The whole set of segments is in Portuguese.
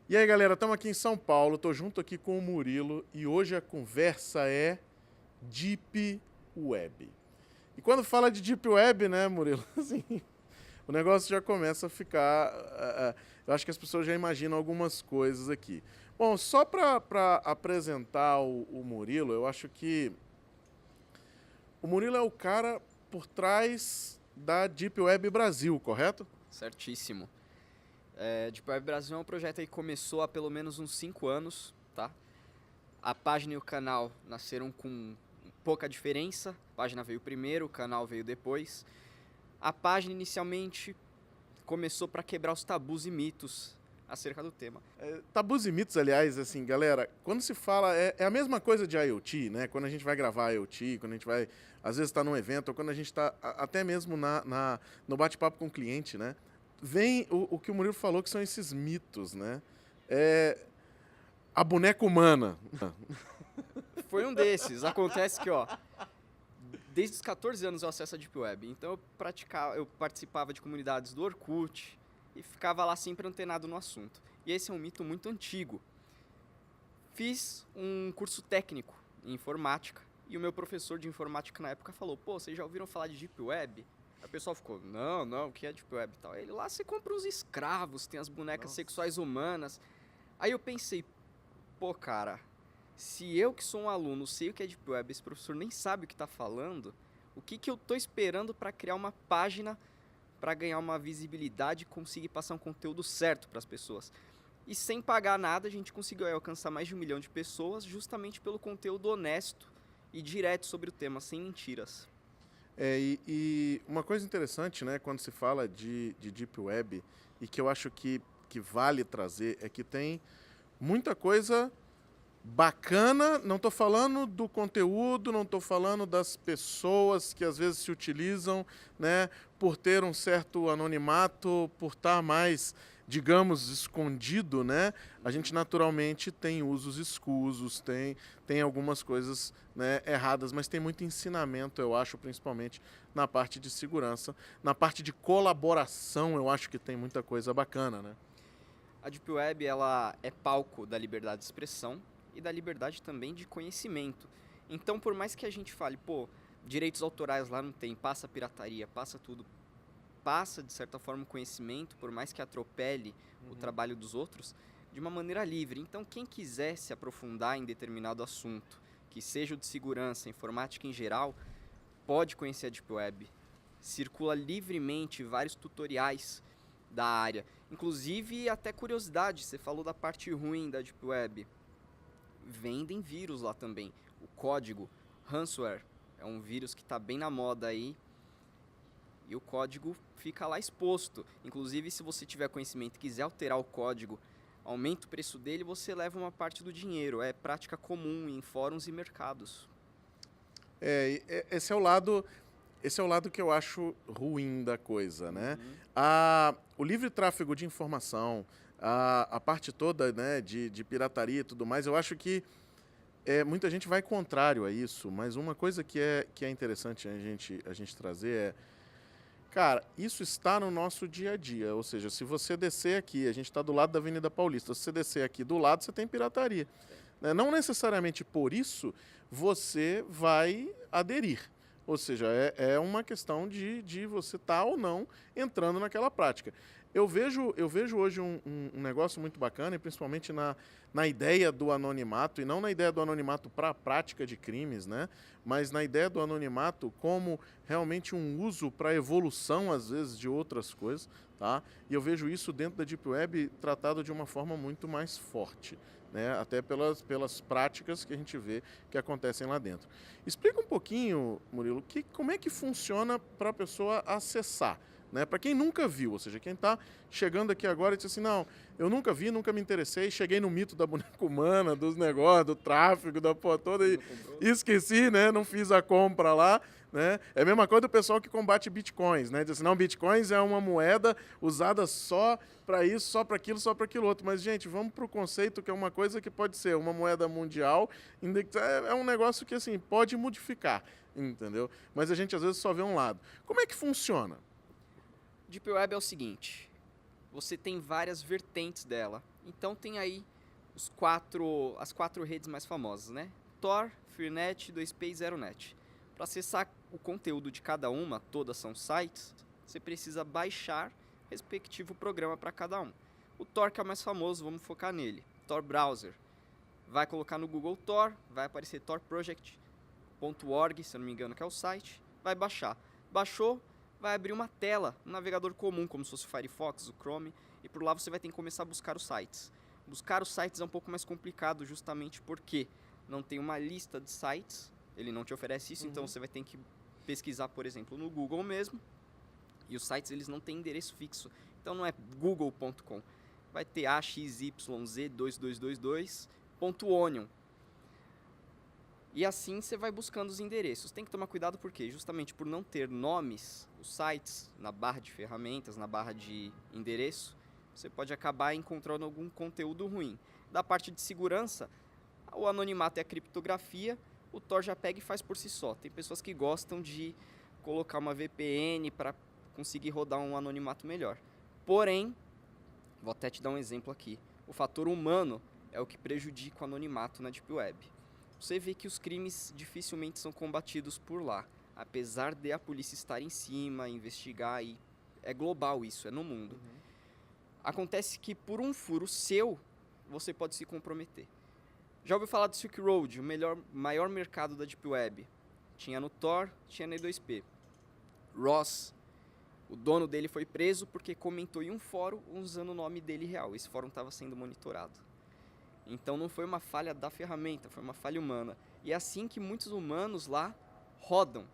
E aí, galera, estamos aqui em São Paulo, tô junto aqui com o Murilo e hoje a conversa é Deep Web. E quando fala de Deep Web, né, Murilo, assim, o negócio já começa a ficar... eu acho que as pessoas já imaginam algumas coisas aqui. Bom, só para apresentar o Murilo, eu acho que o Murilo é o cara por trás da Deep Web Brasil, correto? Certíssimo. Deep Web Brasil é um projeto aí que começou há pelo menos uns 5 anos, tá? A página e o canal nasceram com pouca diferença. A página veio primeiro, o canal veio depois. A página inicialmente começou para quebrar os tabus e mitos acerca do tema. Tabus e mitos, aliás, assim, galera, quando se fala, é a mesma coisa de IoT, né? Quando a gente vai gravar IoT, quando a gente vai, às vezes está num evento, ou quando a gente está até mesmo no bate-papo com o cliente, né? Vem o que o Murilo falou, que são esses mitos, né? A boneca humana. Foi um desses. Acontece que, desde os 14 anos eu acesso a Deep Web. Então eu participava de comunidades do Orkut e ficava lá sempre antenado no assunto. E esse é um mito muito antigo. Fiz um curso técnico em informática e o meu professor de informática na época falou: "Pô, vocês já ouviram falar de Deep Web?" Aí o pessoal ficou: Não, o que é Deep Web e tal?" Ele: "Lá você compra uns escravos, tem as bonecas sexuais humanas." Aí eu pensei: "Pô, cara, se eu que sou um aluno sei o que é Deep Web, esse professor nem sabe o que está falando, o que eu tô esperando para criar uma página para ganhar uma visibilidade e conseguir passar um conteúdo certo para as pessoas?" E sem pagar nada, a gente conseguiu alcançar mais de 1 milhão de pessoas justamente pelo conteúdo honesto e direto sobre o tema, sem mentiras. E uma coisa interessante, né, quando se fala de Deep Web, e que eu acho que vale trazer, é que tem muita coisa bacana. Não estou falando do conteúdo, não estou falando das pessoas que às vezes se utilizam, né, por ter um certo anonimato, por estar mais, digamos, escondido, né? A gente naturalmente tem usos escusos, tem algumas coisas, né, erradas, mas tem muito ensinamento, eu acho, principalmente na parte de segurança, na parte de colaboração, eu acho que tem muita coisa bacana, né? A Deep Web, ela é palco da liberdade de expressão e da liberdade também de conhecimento. Então, por mais que a gente fale, pô, direitos autorais lá não tem, passa pirataria, passa tudo, passa de certa forma o conhecimento, por mais que atropele o trabalho dos outros, de uma maneira livre. Então, quem quiser se aprofundar em determinado assunto, que seja o de segurança, informática em geral, pode conhecer a Deep Web. Circula livremente vários tutoriais da área. Inclusive, até curiosidade, você falou da parte ruim da Deep Web. Vendem vírus lá também. O código ransomware é um vírus que está bem na moda aí. E o código fica lá exposto. Inclusive, se você tiver conhecimento e quiser alterar o código, aumenta o preço dele, você leva uma parte do dinheiro. É prática comum em fóruns e mercados. Esse é o lado que eu acho ruim da coisa, né? O livre tráfego de informação, a parte toda, né, de pirataria e tudo mais, eu acho que muita gente vai contrário a isso, mas uma coisa que é interessante a gente trazer cara, isso está no nosso dia a dia, ou seja, se você descer aqui, a gente está do lado da Avenida Paulista, se você descer aqui do lado, você tem pirataria, né? Não necessariamente por isso você vai aderir. Ou seja, é uma questão de você estar ou não entrando naquela prática. Eu vejo hoje um negócio muito bacana, e principalmente na ideia do anonimato, e não na ideia do anonimato para a prática de crimes, né? Mas na ideia do anonimato como realmente um uso para evolução, às vezes, de outras coisas. Tá? E eu vejo isso dentro da Deep Web tratado de uma forma muito mais forte, né? Até pelas práticas que a gente vê que acontecem lá dentro. Explica um pouquinho, Murilo, como é que funciona para a pessoa acessar, né? Para quem nunca viu, ou seja, quem está chegando aqui agora e diz assim, não, eu nunca vi, nunca me interessei, cheguei no mito da boneca humana, dos negócios, do tráfico, da porra toda e esqueci, né? Não fiz a compra lá, né? É a mesma coisa do pessoal que combate bitcoins, né? Diz assim, não, bitcoins é uma moeda usada só para isso, só para aquilo outro. Mas, gente, vamos para o conceito que é uma coisa que pode ser uma moeda mundial, é um negócio que, assim, pode modificar, entendeu? Mas a gente, às vezes, só vê um lado. Como é que funciona? Deep Web é o seguinte: você tem várias vertentes dela Então tem aí as 4 redes mais famosas, né? Tor, Freenet, 2P e Zeronet. Para acessar o conteúdo de cada uma, todas são sites, você precisa baixar o respectivo programa para cada um. O Tor, que é o mais famoso, vamos focar nele. Tor Browser. Vai colocar no Google Tor, vai aparecer torproject.org, se eu não me engano, que é o site. Vai baixar. Baixou, vai abrir uma tela, um navegador comum, como se fosse o Firefox, o Chrome, e por lá você vai ter que começar a buscar os sites. Buscar os sites é um pouco mais complicado, justamente porque não tem uma lista de sites, ele não te oferece isso, então você vai ter que pesquisar, por exemplo, no Google mesmo, e os sites eles não têm endereço fixo, então não é google.com, vai ter axyz2222.onion. E assim você vai buscando os endereços. Tem que tomar cuidado porque, justamente por não ter nomes, os sites, na barra de ferramentas, na barra de endereço, você pode acabar encontrando algum conteúdo ruim. Da parte de segurança, o anonimato e a criptografia, o Tor já pega e faz por si só. Tem pessoas que gostam de colocar uma VPN para conseguir rodar um anonimato melhor. Porém, vou até te dar um exemplo aqui. O fator humano é o que prejudica o anonimato na Deep Web. Você vê que os crimes dificilmente são combatidos por lá, apesar de a polícia estar em cima, investigar, e é global isso, é no mundo. Acontece que por um furo seu, você pode se comprometer. Já ouviu falar do Silk Road, o maior mercado da Deep Web? Tinha no Tor, tinha na E2P. Ross, o dono dele foi preso porque comentou em um fórum usando o nome dele real. Esse fórum estava sendo monitorado. Então não foi uma falha da ferramenta, foi uma falha humana. E é assim que muitos humanos lá rodam.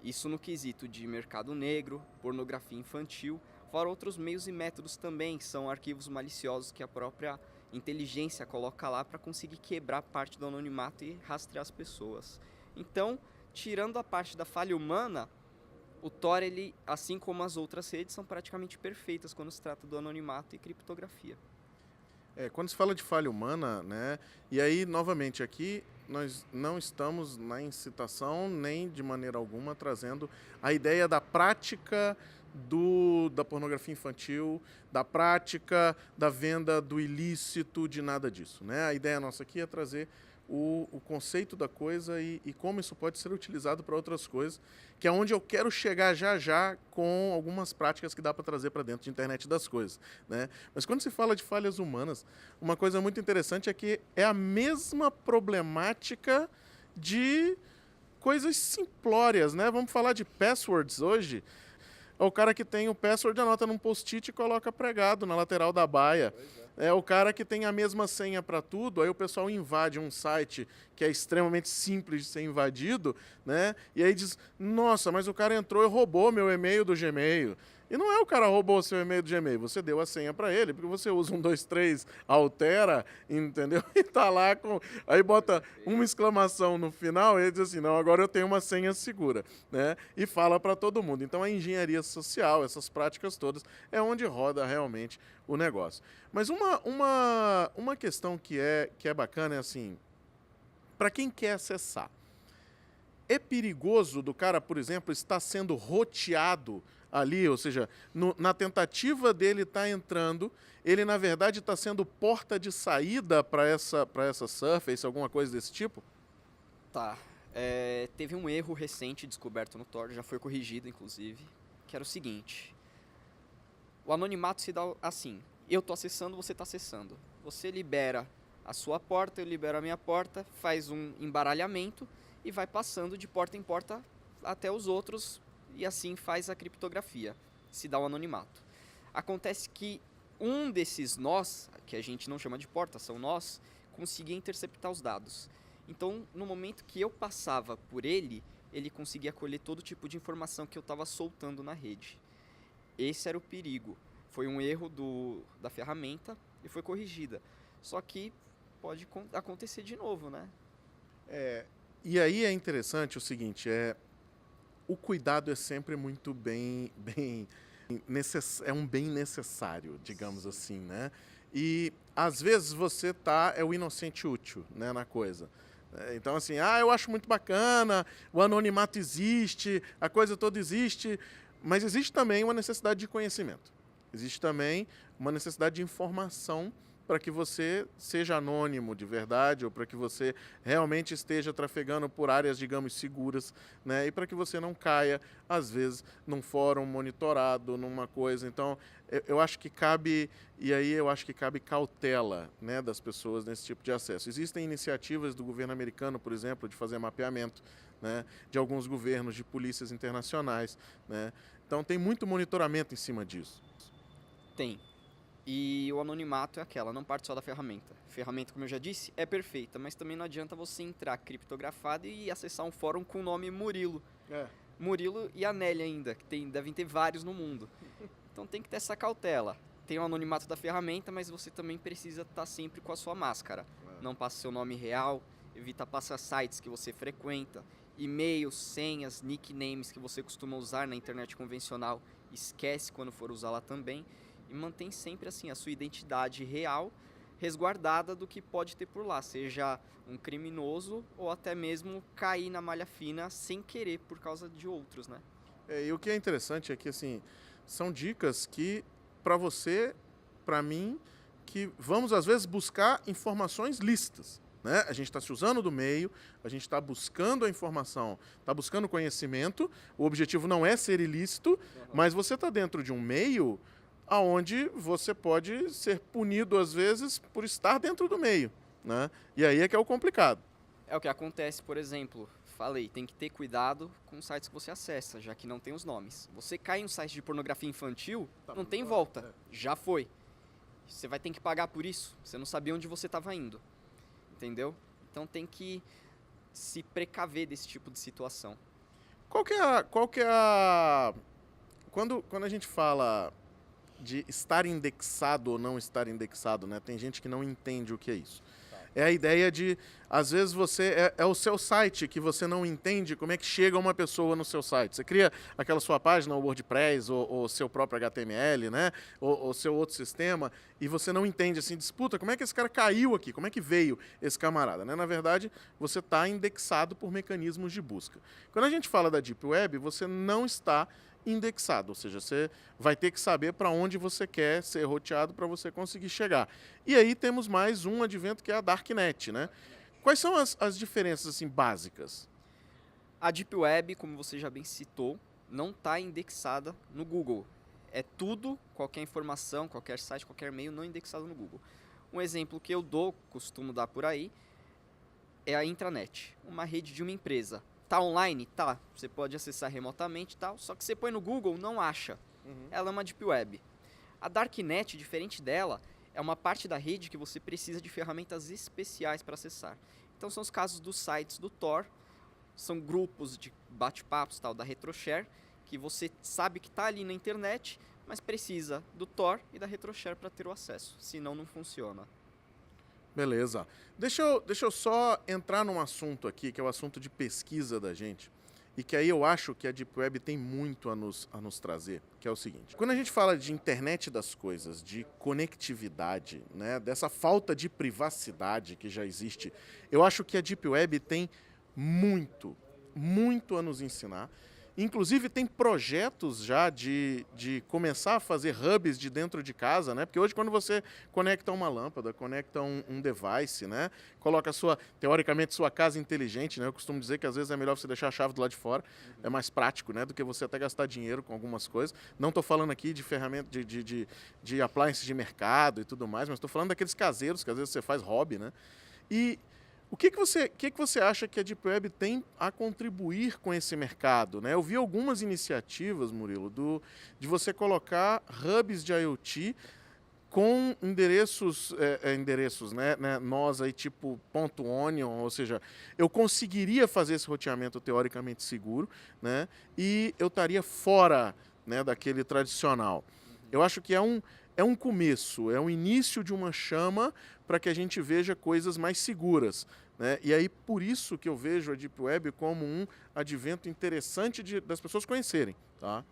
Isso no quesito de mercado negro, pornografia infantil, fora outros meios e métodos também, que são arquivos maliciosos que a própria inteligência coloca lá para conseguir quebrar parte do anonimato e rastrear as pessoas. Então, tirando a parte da falha humana, o Tor, ele, assim como as outras redes, são praticamente perfeitas quando se trata do anonimato e criptografia. Quando se fala de falha humana, né? E aí, novamente, aqui nós não estamos na incitação nem de maneira alguma trazendo a ideia da prática da pornografia infantil, da prática da venda do ilícito, de nada disso, né? A ideia nossa aqui é trazer o conceito da coisa e como isso pode ser utilizado para outras coisas, que é onde eu quero chegar já com algumas práticas que dá para trazer para dentro de internet das coisas, né? Mas quando se fala de falhas humanas, uma coisa muito interessante é que é a mesma problemática de coisas simplórias, né? Vamos falar de passwords hoje. É o cara que tem o password, anota num post-it e coloca pregado na lateral da baia. É o cara que tem a mesma senha para tudo, aí o pessoal invade um site que é extremamente simples de ser invadido, né? E aí diz, nossa, mas o cara entrou e roubou meu e-mail do Gmail. E não é o cara roubou o seu e-mail do Gmail, você deu a senha para ele, porque você usa 1, 2, 3, altera, entendeu? E tá lá com... Aí bota uma exclamação no final e ele diz assim, não, agora eu tenho uma senha segura, né? E fala para todo mundo. Então a engenharia social, essas práticas todas, é onde roda realmente o negócio. Mas uma questão que é bacana é assim, para quem quer acessar, é perigoso do cara, por exemplo, estar sendo roteado ali, ou seja, na tentativa dele estar entrando, ele na verdade está sendo porta de saída para essa Surface, alguma coisa desse tipo? Tá. Teve um erro recente descoberto no Tor, já foi corrigido inclusive, que era o seguinte: o anonimato se dá assim, eu estou acessando, você está acessando. Você libera a sua porta, eu libero a minha porta, faz um embaralhamento e vai passando de porta em porta até os outros, e assim faz a criptografia, se dá o anonimato. Acontece que um desses nós, que a gente não chama de porta, são nós, conseguia interceptar os dados. Então, no momento que eu passava por ele, ele conseguia colher todo tipo de informação que eu estava soltando na rede. Esse era o perigo. Foi um erro da ferramenta e foi corrigida. Só que pode acontecer de novo, né? E aí é interessante o seguinte, o cuidado é sempre muito é um bem necessário, digamos assim, né? E às vezes você é o inocente útil, né, na coisa. Então assim, eu acho muito bacana, o anonimato existe, a coisa toda existe, mas existe também uma necessidade de conhecimento. Existe também uma necessidade de informação para que você seja anônimo de verdade ou para que você realmente esteja trafegando por áreas, digamos, seguras, né? E para que você não caia, às vezes, num fórum monitorado, numa coisa. Então, eu acho que cabe, e aí eu acho que cabe cautela, né, das pessoas nesse tipo de acesso. Existem iniciativas do governo americano, por exemplo, de fazer mapeamento, né, de alguns governos, de polícias internacionais, né? Então, tem muito monitoramento em cima disso. Tem. E o anonimato é aquela, não parte só da ferramenta. A ferramenta, como eu já disse, é perfeita, mas também não adianta você entrar criptografado e acessar um fórum com o nome Murilo. Murilo e Anélia ainda, que devem ter vários no mundo. Então tem que ter essa cautela. Tem o anonimato da ferramenta, mas você também precisa estar sempre com a sua máscara. Não passe seu nome real, evita passar sites que você frequenta, e-mails, senhas, nicknames que você costuma usar na internet convencional, esquece quando for usar lá também. E mantém sempre assim a sua identidade real resguardada do que pode ter por lá, seja um criminoso ou até mesmo cair na malha fina sem querer por causa de outros, né? E o que é interessante é que, assim, são dicas que, para você, para mim, que vamos, às vezes, buscar informações lícitas, né? A gente está se usando do meio, a gente está buscando a informação, está buscando conhecimento, o objetivo não é ser ilícito, mas você está dentro de um meio aonde você pode ser punido, às vezes, por estar dentro do meio, né? E aí é que é o complicado. É o que acontece, por exemplo, falei, tem que ter cuidado com os sites que você acessa, já que não tem os nomes. Você cai em um site de pornografia infantil, não tem volta, já foi. Você vai ter que pagar por isso, você não sabia onde você estava indo, entendeu? Então tem que se precaver desse tipo de situação. Quando a gente fala de estar indexado ou não estar indexado, né? Tem gente que não entende o que é isso. É a ideia de, às vezes, é o seu site que você não entende como é que chega uma pessoa no seu site. Você cria aquela sua página, o WordPress, ou seu próprio HTML, né? Ou seu outro sistema, e você não entende, assim, disputa, como é que esse cara caiu aqui? Como é que veio esse camarada, né? Na verdade, você está indexado por mecanismos de busca. Quando a gente fala da Deep Web, você não está indexado, ou seja, você vai ter que saber para onde você quer ser roteado para você conseguir chegar. E aí temos mais um advento que é a Darknet, né? Quais são as diferenças assim básicas? A Deep Web, como você já bem citou, não está indexada no Google. É tudo, qualquer informação, qualquer site, qualquer e-mail não indexado no Google. Um exemplo que eu costumo dar por aí, é a intranet, uma rede de uma empresa. Tá online? Tá. Você pode acessar remotamente e tal, só que você põe no Google, não acha. Ela é uma Deep Web. A Darknet, diferente dela, é uma parte da rede que você precisa de ferramentas especiais para acessar. Então são os casos dos sites do Tor, são grupos de bate-papos tal da RetroShare, que você sabe que está ali na internet, mas precisa do Tor e da RetroShare para ter o acesso, senão não funciona. Beleza. Deixa eu só entrar num assunto aqui, que é o assunto de pesquisa da gente, e que aí eu acho que a Deep Web tem muito a nos trazer, que é o seguinte. Quando a gente fala de internet das coisas, de conectividade, né, dessa falta de privacidade que já existe, eu acho que a Deep Web tem muito, muito a nos ensinar. Inclusive tem projetos já de começar a fazer hubs de dentro de casa, né? Porque hoje quando você conecta uma lâmpada, conecta um device, né? Coloca teoricamente, sua casa inteligente, né? Eu costumo dizer que às vezes é melhor você deixar a chave do lado de fora, é mais prático, né? Do que você até gastar dinheiro com algumas coisas. Não estou falando aqui de ferramentas, de appliances de mercado e tudo mais, mas estou falando daqueles caseiros que às vezes você faz hobby, né? E o que você acha que a Deep Web tem a contribuir com esse mercado, né? Eu vi algumas iniciativas, Murilo, de você colocar hubs de IoT com endereços, né, nós aí tipo .onion, ou seja, eu conseguiria fazer esse roteamento teoricamente seguro, né? E eu estaria fora, né, daquele tradicional. Eu acho que é um começo, é um início de uma chama para que a gente veja coisas mais seguras, né? E aí, por isso que eu vejo a Deep Web como um advento interessante das pessoas conhecerem. Tá?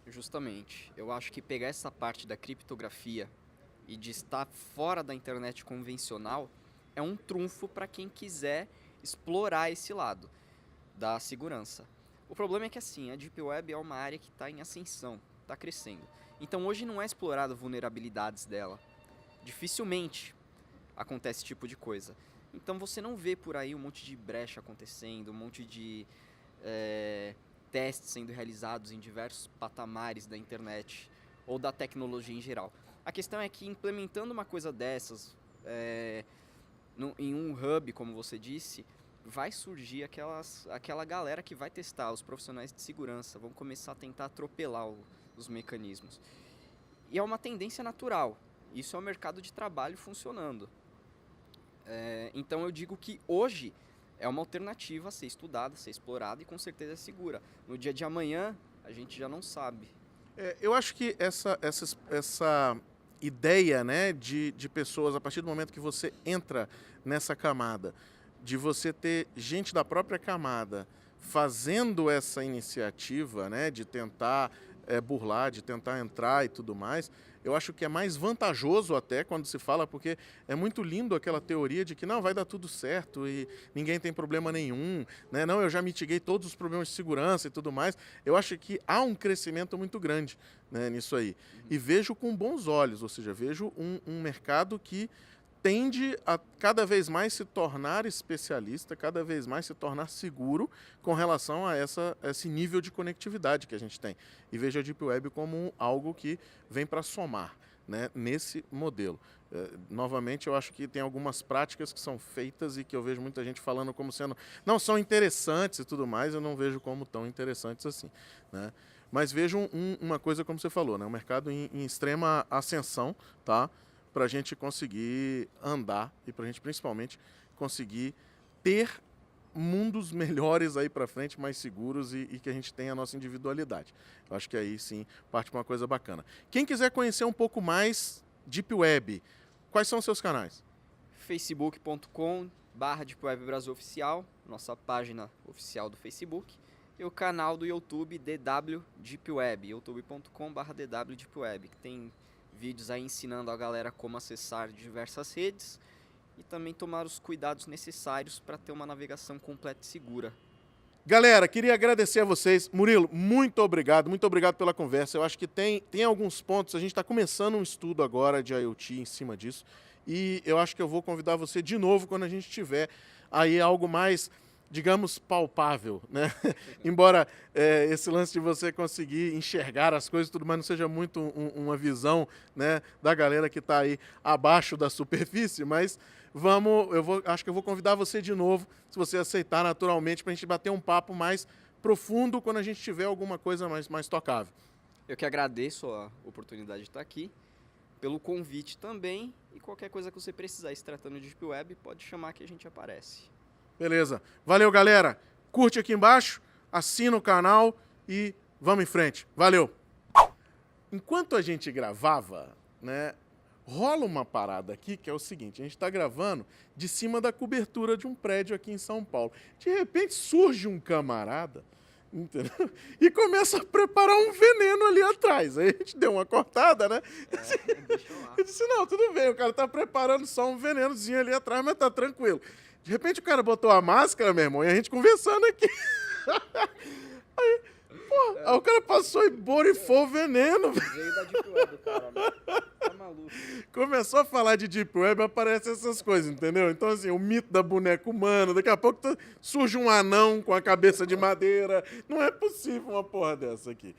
Justamente. Eu acho que pegar essa parte da criptografia e de estar fora da internet convencional é um trunfo para quem quiser explorar esse lado da segurança. O problema é que assim, a Deep Web é uma área que está em ascensão, está crescendo. Então hoje não é explorado vulnerabilidades dela. Dificilmente acontece esse tipo de coisa. Então você não vê por aí um monte de brecha acontecendo, um monte de testes sendo realizados em diversos patamares da internet ou da tecnologia em geral. A questão é que implementando uma coisa dessas em um hub, como você disse, vai surgir aquela galera que vai testar, os profissionais de segurança, vão começar a tentar atropelar os mecanismos. E é uma tendência natural. Isso é o mercado de trabalho funcionando. Então eu digo que hoje é uma alternativa a ser estudada, a ser explorada e com certeza é segura. No dia de amanhã, a gente já não sabe. Eu acho que essa ideia, né, de pessoas, a partir do momento que você entra nessa camada, de você ter gente da própria camada fazendo essa iniciativa, né, de tentar burlar, de tentar entrar e tudo mais, eu acho que é mais vantajoso até quando se fala, porque é muito lindo aquela teoria de que não, vai dar tudo certo e ninguém tem problema nenhum, né? Não, eu já mitiguei todos os problemas de segurança e tudo mais. Eu acho que há um crescimento muito grande, né, nisso aí. E vejo com bons olhos, ou seja, vejo um mercado que tende a cada vez mais se tornar especialista, cada vez mais se tornar seguro com relação a esse nível de conectividade que a gente tem. E vejo a Deep Web como algo que vem para somar, né, nesse modelo. Novamente, eu acho que tem algumas práticas que são feitas e que eu vejo muita gente falando como sendo, não, são interessantes e tudo mais, eu não vejo como tão interessantes assim, né? Mas vejo uma coisa como você falou, né, um mercado em extrema ascensão, tá? Para a gente conseguir andar e para a gente principalmente conseguir ter mundos melhores aí para frente, mais seguros e que a gente tenha a nossa individualidade. Eu acho que aí sim parte para uma coisa bacana. Quem quiser conhecer um pouco mais Deep Web, quais são os seus canais? facebook.com/Deep Web Brasil Oficial, nossa página oficial do Facebook, e o canal do YouTube DW Deep Web, youtube.com/DW Deep Web, que tem vídeos aí ensinando a galera como acessar diversas redes e também tomar os cuidados necessários para ter uma navegação completa e segura. Galera, queria agradecer a vocês. Murilo, muito obrigado pela conversa. Eu acho que tem alguns pontos, a gente está começando um estudo agora de IoT em cima disso e eu acho que eu vou convidar você de novo quando a gente tiver aí algo mais, digamos, palpável, né? Embora esse lance de você conseguir enxergar as coisas e tudo mais não seja muito uma visão, né, da galera que está aí abaixo da superfície, mas acho que eu vou convidar você de novo, se você aceitar naturalmente, para a gente bater um papo mais profundo quando a gente tiver alguma coisa mais tocável. Eu que agradeço a oportunidade de estar aqui, pelo convite também, e qualquer coisa que você precisar, se tratando de Deep Web, pode chamar que a gente aparece. Beleza. Valeu, galera. Curte aqui embaixo, assina o canal e vamos em frente. Valeu. Enquanto a gente gravava, né, rola uma parada aqui que é o seguinte, a gente está gravando de cima da cobertura de um prédio aqui em São Paulo. De repente surge um camarada, entendeu? E começa a preparar um veneno ali atrás. Aí a gente deu uma cortada, né? Eu disse, não, tudo bem, o cara tá preparando só um venenozinho ali atrás, mas tá tranquilo. De repente o cara botou a máscara, meu irmão, e a gente conversando aqui. Aí, pô, aí o cara passou e borifou o veneno. Veio da Deep Web, cara, né? Tá maluco. Começou a falar de Deep Web, aparecem essas coisas, entendeu? Então, assim, o mito da boneca humana, daqui a pouco surge um anão com a cabeça de madeira. Não é possível uma porra dessa aqui.